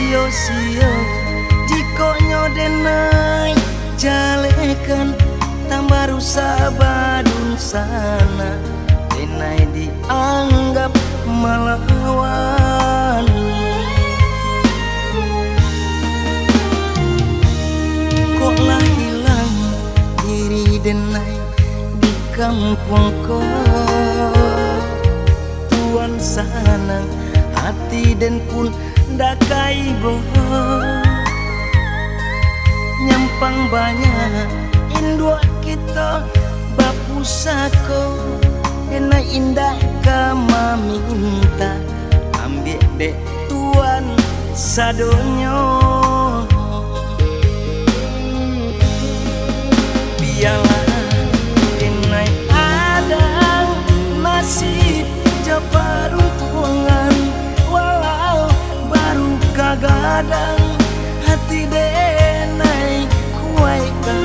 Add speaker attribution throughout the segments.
Speaker 1: sio-sio jiko nyodenai jalekan tambah rusak badun sana denai dianggap melawan. Koklah hilang diri denai di kampung ko, tuan sanang hati den pun dakai bohong. Nyampang banyak indua kita bapusako dena indah kama minta ambil dek tuan sadonyo. Biarlah denai ada nasib jabaruntungan walau baru kagadang hati denai kuaikan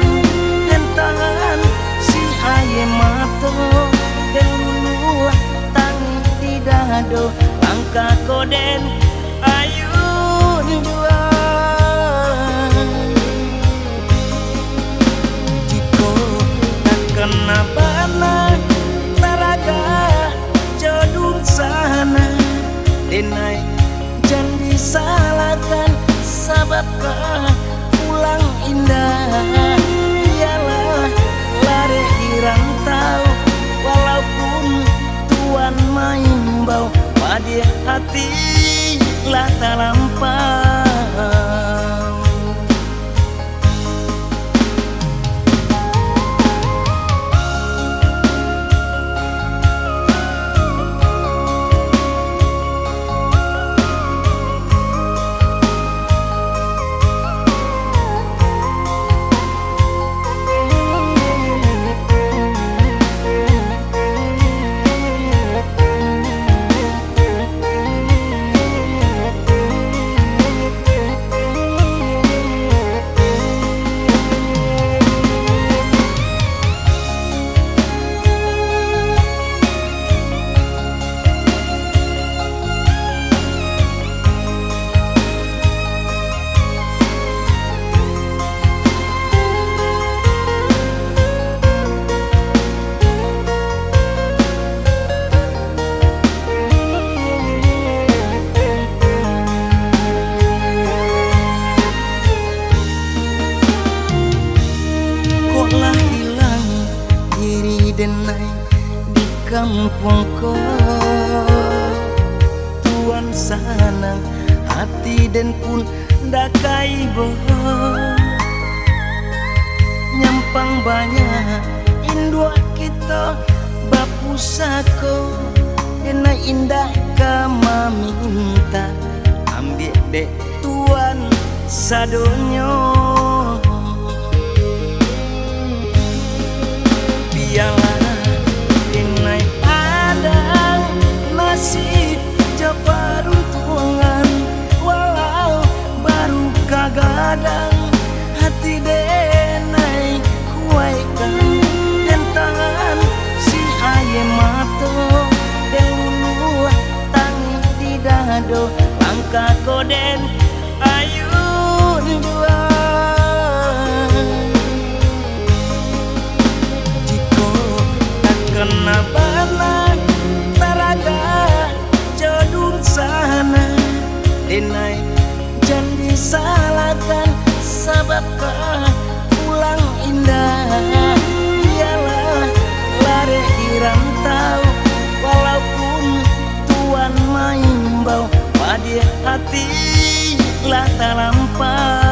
Speaker 1: tangan si aye mato dan luluh tangi di dado angka koden ayun jua. Jiko tak kena bana taraga jodul sana denai jangan disalahkan sababkah pulang indah. Lari dirantau walaupun tuan maimbau pada hati lah tak lampau. Koklah hilang diri denai di kampung ko, tuan sanang hati den pun dakai bohong. Nyampang banyak indua kita bapusako denai indah kama minta ambil dek tuan sadonyo. Biarlah denai ada nasib jabaruntungan walau baru kagadang hati denai kuaikan dan tangan si aye mato dan luluh tangi di dado angka koden ayun jua. Kena bana taraga jodul sana denai jangan disalahkan sababkah pulang indah. Biarlah lari dirantau walaupun tuan maimbau pada hati lah tak lampau.